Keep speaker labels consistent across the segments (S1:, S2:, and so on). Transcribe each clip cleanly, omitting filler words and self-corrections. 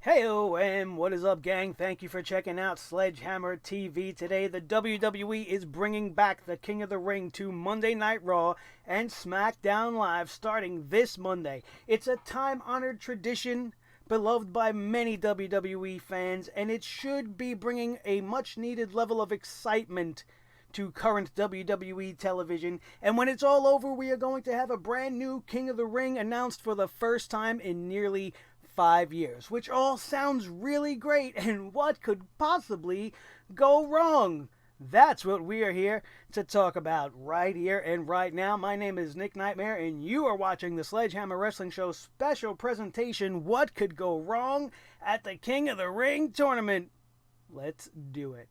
S1: Heyo, and what is up, gang? Thank you for checking out Sledgehammer TV. Today, the WWE is bringing back the King of the Ring to Monday Night Raw and SmackDown Live starting this Monday. It's a time-honored tradition beloved by many WWE fans, and it should be bringing a much-needed level of excitement to current WWE television. And when it's all over, we are going to have a brand new King of the Ring announced for the first time in nearly 5 years, which all sounds really great, and what could possibly go wrong? That's what we are here to talk about right here and right now. My name is Nick Nightmare, and you are watching the Sledgehammer Wrestling Show special presentation, What Could Go Wrong at the King of the Ring Tournament. Let's do it.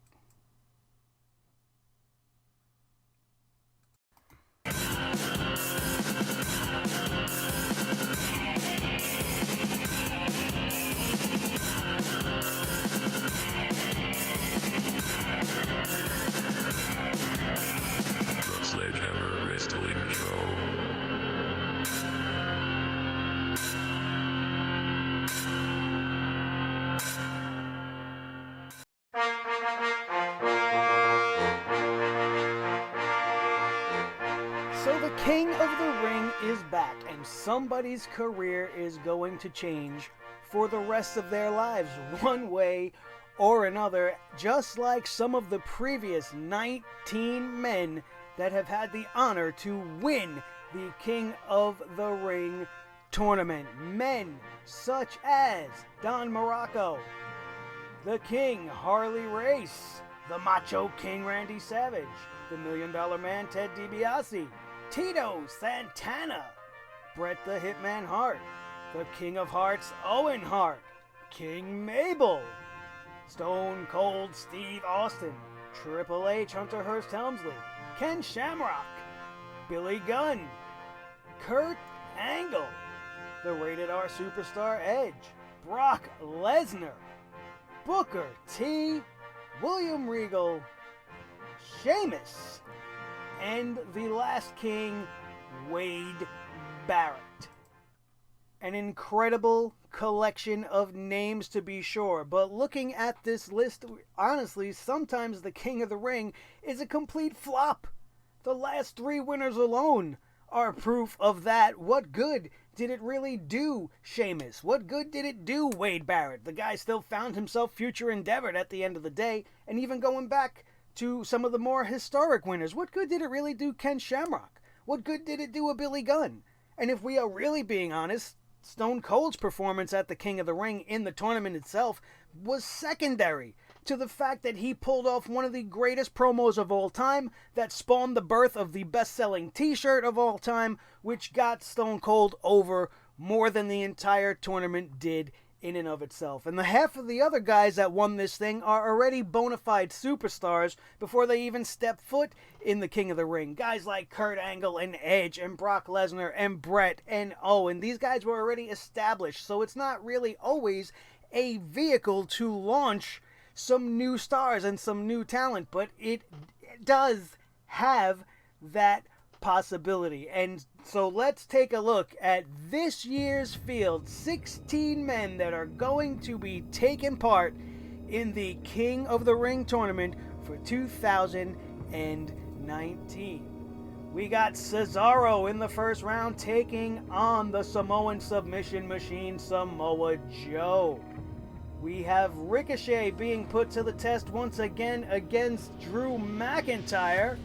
S2: Sledgehammer Wrestling Show.
S1: So the King of the Ring is back, and somebody's career is going to change for the rest of their lives, one way or another, just like some of the previous 19 men that have had the honor to win the King of the Ring tournament. Men such as Don Morocco, the King Harley Race, the Macho King Randy Savage, the $1 Million Man Ted DiBiase, Tito Santana, Bret the Hitman Hart, the King of Hearts Owen Hart, King Mabel, Stone Cold Steve Austin, Triple H Hunter Hearst Helmsley, Ken Shamrock, Billy Gunn, Kurt Angle, the Rated R Superstar Edge, Brock Lesnar, Booker T, William Regal, Sheamus, and the last king, Wade Barrett. An incredible collection of names, to be sure, but looking at this list, honestly, sometimes the King of the Ring is a complete flop. The last 3 winners alone are proof of that. What good did it really do Sheamus? What good did it do Wade Barrett? The guy still found himself future endeavored at the end of the day, and even going back to some of the more historic winners, what good did it really do Ken Shamrock? What good did it do a Billy Gunn? And if we are really being honest, Stone Cold's performance at the King of the Ring in the tournament itself was secondary to the fact that he pulled off one of the greatest promos of all time that spawned the birth of the best-selling t-shirt of all time, which got Stone Cold over more than the entire tournament did in and of itself. And the half of the other guys that won this thing are already bona fide superstars before they even step foot in the King of the Ring. Guys like Kurt Angle and Edge and Brock Lesnar and Bret and Owen. These guys were already established, so it's not really always a vehicle to launch some new stars and some new talent, but it does have that possibility. And so let's take a look at this year's field. 16 men that are going to be taking part in the King of the Ring tournament for 2019. We got Cesaro in the first round taking on the Samoan submission machine Samoa Joe. We have Ricochet being put to the test once again against Drew McIntyre.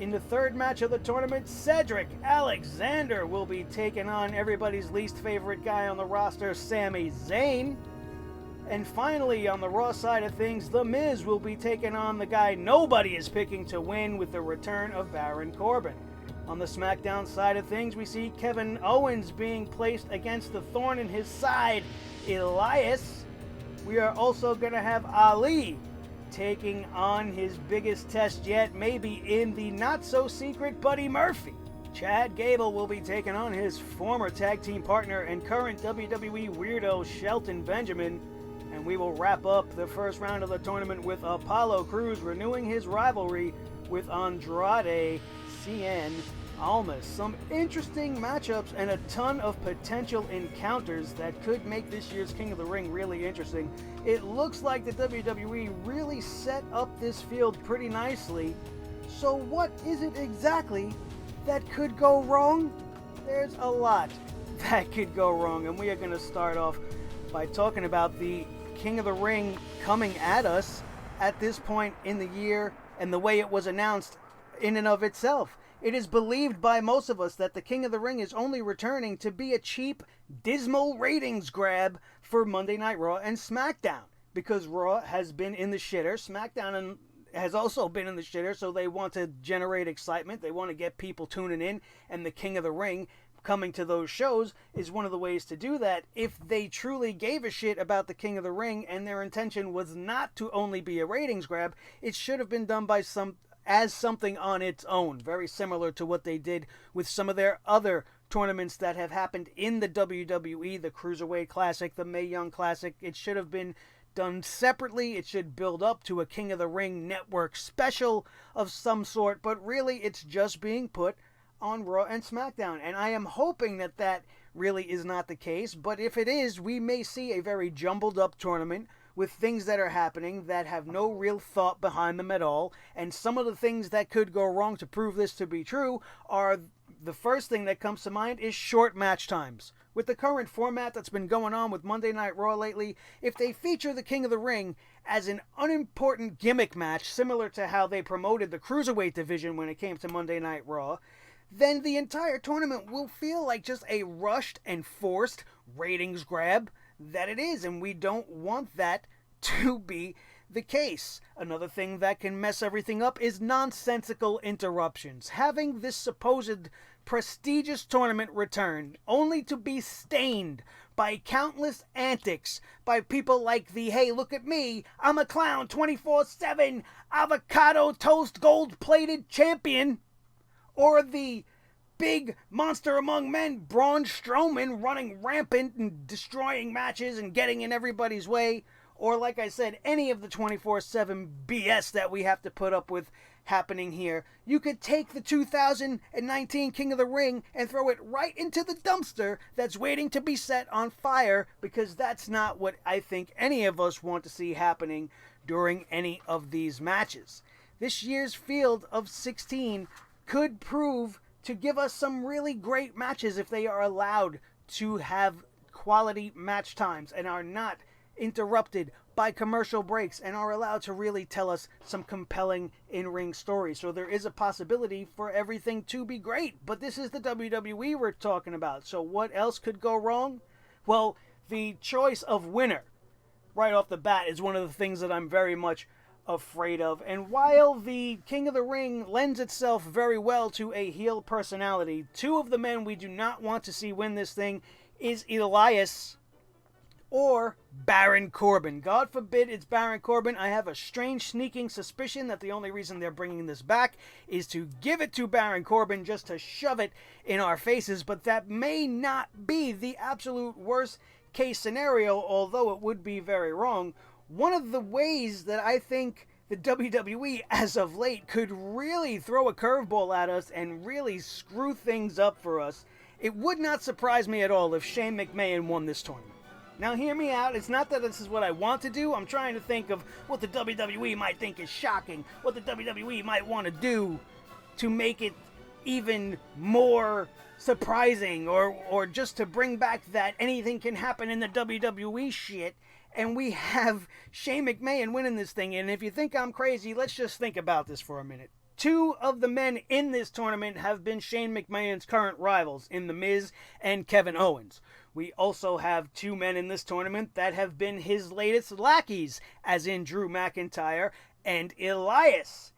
S1: In the third match of the tournament, Cedric Alexander will be taking on everybody's least favorite guy on the roster, Sami Zayn. And finally, on the Raw side of things, The Miz will be taking on the guy nobody is picking to win with the return of Baron Corbin. On the SmackDown side of things, we see Kevin Owens being placed against the thorn in his side, Elias. We are also going to have Ali taking on his biggest test yet, maybe in the not-so-secret Buddy Murphy. Chad Gable will be taking on his former tag team partner and current WWE weirdo Shelton Benjamin. And we will wrap up the first round of the tournament with Apollo Crews renewing his rivalry with Andrade Cien Almas. Some interesting matchups and a ton of potential encounters that could make this year's King of the Ring really interesting. It looks like the WWE really set up this field pretty nicely. So what is it exactly that could go wrong? There's a lot that could go wrong, and we are going to start off by talking about the King of the Ring coming at us at this point in the year and the way it was announced in and of itself. It is believed by most of us that the King of the Ring is only returning to be a cheap, dismal ratings grab for Monday Night Raw and SmackDown, because Raw has been in the shitter, SmackDown has also been in the shitter, so they want to generate excitement, they want to get people tuning in, and the King of the Ring coming to those shows is one of the ways to do that. If they truly gave a shit about the King of the Ring and their intention was not to only be a ratings grab, it should have been done by as something on its own, very similar to what they did with some of their other tournaments that have happened in the WWE, the Cruiserweight Classic, the Mae Young Classic. It should have been done separately. It should build up to a King of the Ring network special of some sort, but really it's just being put on Raw and SmackDown, and I am hoping that that really is not the case, but if it is, we may see a very jumbled up tournament with things that are happening that have no real thought behind them at all. And some of the things that could go wrong to prove this to be true are, the first thing that comes to mind is short match times. With the current format that's been going on with Monday Night Raw lately, if they feature the King of the Ring as an unimportant gimmick match, similar to how they promoted the Cruiserweight division when it came to Monday Night Raw, then the entire tournament will feel like just a rushed and forced ratings grab that it is, and we don't want that to be the case. Another thing that can mess everything up is nonsensical interruptions. Having this supposed prestigious tournament return only to be stained by countless antics by people like the "hey, look at me, I'm a clown 24/7 avocado toast gold-plated champion," or the big monster among men, Braun Strowman, running rampant and destroying matches and getting in everybody's way. Or, like I said, any of the 24/7 BS that we have to put up with happening here. You could take the 2019 King of the Ring and throw it right into the dumpster that's waiting to be set on fire, because that's not what I think any of us want to see happening during any of these matches. This year's field of 16 could prove to give us some really great matches if they are allowed to have quality match times and are not interrupted by commercial breaks and are allowed to really tell us some compelling in-ring stories. So there is a possibility for everything to be great, but this is the WWE we're talking about. So what else could go wrong? Well, the choice of winner right off the bat is one of the things that I'm very much afraid of. And while the King of the Ring lends itself very well to a heel personality, two of the men we do not want to see win this thing is Elias or Baron Corbin. God forbid it's Baron Corbin. I have a strange sneaking suspicion that the only reason they're bringing this back is to give it to Baron Corbin, just to shove it in our faces, but that may not be the absolute worst case scenario, although it would be very wrong. One of the ways that I think the WWE as of late could really throw a curveball at us and really screw things up for us, it would not surprise me at all if Shane McMahon won this tournament. Now hear me out, it's not that this is what I want to do, I'm trying to think of what the WWE might think is shocking, what the WWE might want to do to make it even more surprising, or just to bring back that anything can happen in the WWE shit. And we have Shane McMahon winning this thing. And if you think I'm crazy, let's just think about this for a minute. Two of the men in this tournament have been Shane McMahon's current rivals in The Miz and Kevin Owens. We also have two men in this tournament that have been his latest lackeys, as in Drew McIntyre and Elias.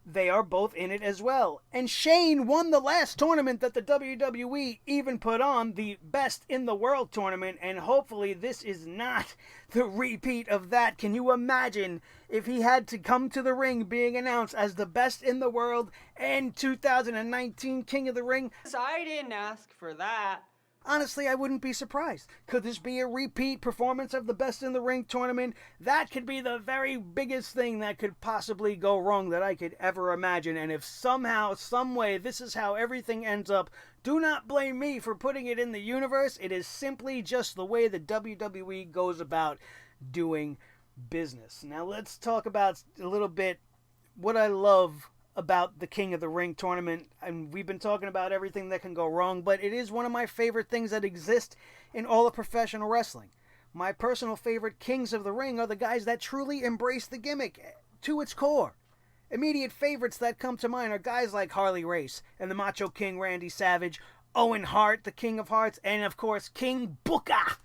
S1: They are both in it as well. And Shane won the last tournament that the WWE even put on, the Best in the World tournament, and hopefully this is not the repeat of that. Can you imagine if he had to come to the ring being announced as the Best in the World and 2019 King of the Ring?
S3: I didn't ask for that.
S1: Honestly, I wouldn't be surprised. Could this be a repeat performance of the Best in the Ring tournament? That could be the very biggest thing that could possibly go wrong that I could ever imagine. And if somehow, some way, this is how everything ends up, do not blame me for putting it in the universe. It is simply just the way the WWE goes about doing business. Now let's talk about a little bit what I love about the King of the Ring tournament. And we've been talking about everything that can go wrong, but it is one of my favorite things that exist in all of professional wrestling. My personal favorite Kings of the Ring are the guys that truly embrace the gimmick to its core. Immediate favorites that come to mind are guys like Harley Race and the Macho King Randy Savage, Owen Hart, the King of Hearts, and of course King Booker.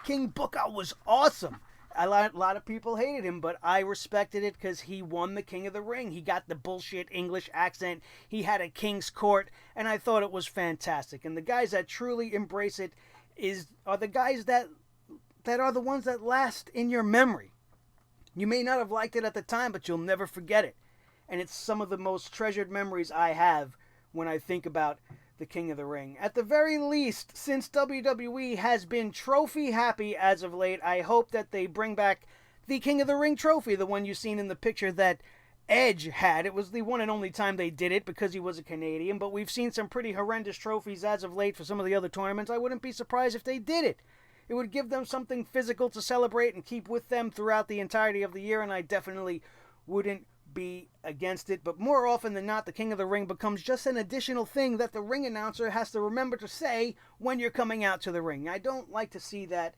S1: King Booker was awesome. A lot of people hated him, but I respected it because he won the King of the Ring. He got the bullshit English accent. He had a King's Court, and I thought it was fantastic. And the guys that truly embrace it are the guys that are the ones that last in your memory. You may not have liked it at the time, but you'll never forget it. And it's some of the most treasured memories I have when I think about the King of the Ring. At the very least, since WWE has been trophy happy as of late, I hope that they bring back the King of the Ring trophy, the one you've seen in the picture that Edge had. It was the one and only time they did it because he was a Canadian, but we've seen some pretty horrendous trophies as of late for some of the other tournaments. I wouldn't be surprised if they did it. It would give them something physical to celebrate and keep with them throughout the entirety of the year, and I definitely wouldn't be against it. But more often than not, the King of the Ring becomes just an additional thing that the ring announcer has to remember to say when you're coming out to the ring. I don't like to see that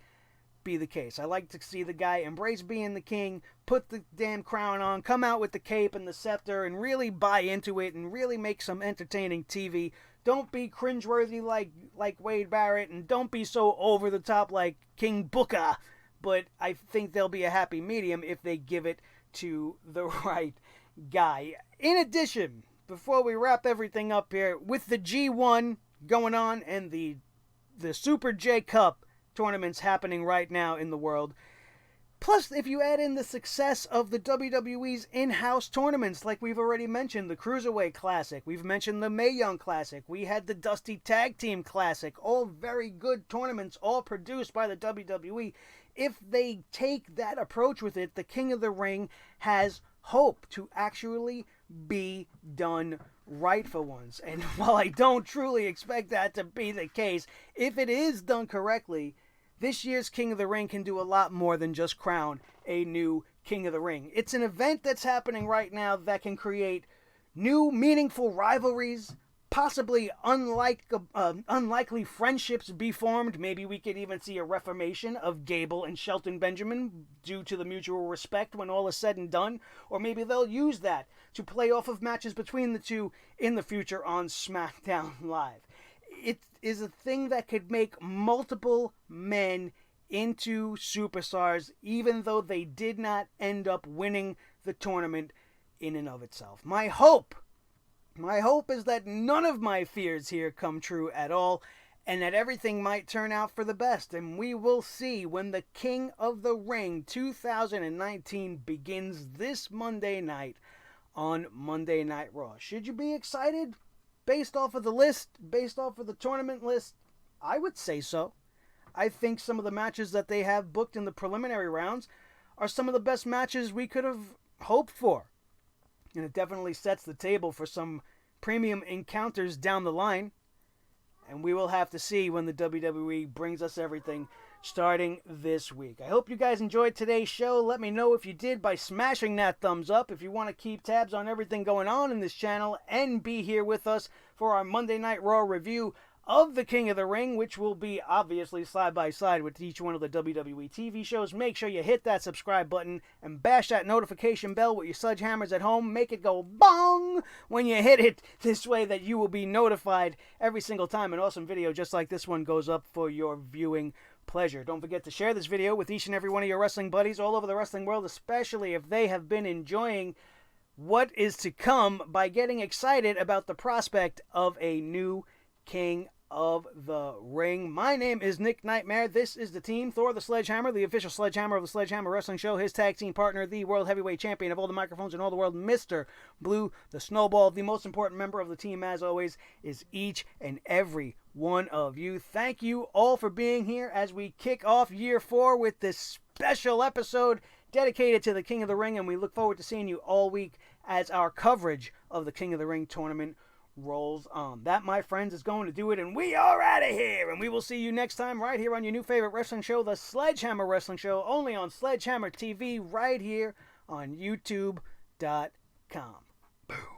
S1: be the case. I like to see the guy embrace being the king, put the damn crown on, come out with the cape and the scepter, and really buy into it and really make some entertaining TV. Don't be cringeworthy like Wade Barrett, and don't be so over the top like King Booker. But I think there'll be a happy medium if they give it to the right guy. In addition, before we wrap everything up here, with the G1 going on and the Super J Cup tournaments happening right now in the world, plus if you add in the success of the WWE's in-house tournaments, like we've already mentioned, the Cruiserweight Classic, we've mentioned the Mae Young Classic, we had the Dusty Tag Team Classic, all very good tournaments, all produced by the WWE. If they take that approach with it, the King of the Ring has hope to actually be done right for once. And while I don't truly expect that to be the case, if it is done correctly, this year's King of the Ring can do a lot more than just crown a new King of the Ring. It's an event that's happening right now that can create new, meaningful rivalries, possibly unlikely friendships be formed. Maybe we could even see a reformation of Gable and Shelton Benjamin due to the mutual respect when all is said and done. Or maybe they'll use that to play off of matches between the two in the future on SmackDown Live. It is a thing that could make multiple men into superstars, even though they did not end up winning the tournament in and of itself. My hope is that none of my fears here come true at all, and that everything might turn out for the best. And we will see when the King of the Ring 2019 begins this Monday night on Monday Night Raw. Should you be excited? Based off of the list, based off of the tournament list, I would say so. I think some of the matches that they have booked in the preliminary rounds are some of the best matches we could have hoped for. And it definitely sets the table for some premium encounters down the line. And we will have to see when the WWE brings us everything starting this week. I hope you guys enjoyed today's show. Let me know if you did by smashing that thumbs up. If you want to keep tabs on everything going on in this channel and be here with us for our Monday Night Raw review of the King of the Ring, which will be obviously side by side with each one of the WWE TV shows, make sure you hit that subscribe button and bash that notification bell with your sledgehammers at home. Make it go bong when you hit it, this way that you will be notified every single time an awesome video just like this one goes up for your viewing pleasure. Don't forget to share this video with each and every one of your wrestling buddies all over the wrestling world, especially if they have been enjoying what is to come by getting excited about the prospect of a new King of the Ring. My name is Nick Nightmare. This is the team. Thor the Sledgehammer, the official Sledgehammer of the Sledgehammer Wrestling Show. His tag team partner, the World Heavyweight Champion of all the microphones in all the world, Mr. Blue the Snowball. The most important member of the team, as always, is each and every one of you. Thank you all for being here as we kick off year 4 with this special episode dedicated to the King of the Ring, and we look forward to seeing you all week as our coverage of the King of the Ring tournament rolls on. That, my friends, is going to do it, and we are out of here, and we will see you next time right here on your new favorite wrestling show, the Sledgehammer Wrestling Show, only on Sledgehammer TV right here on YouTube.com. Boom.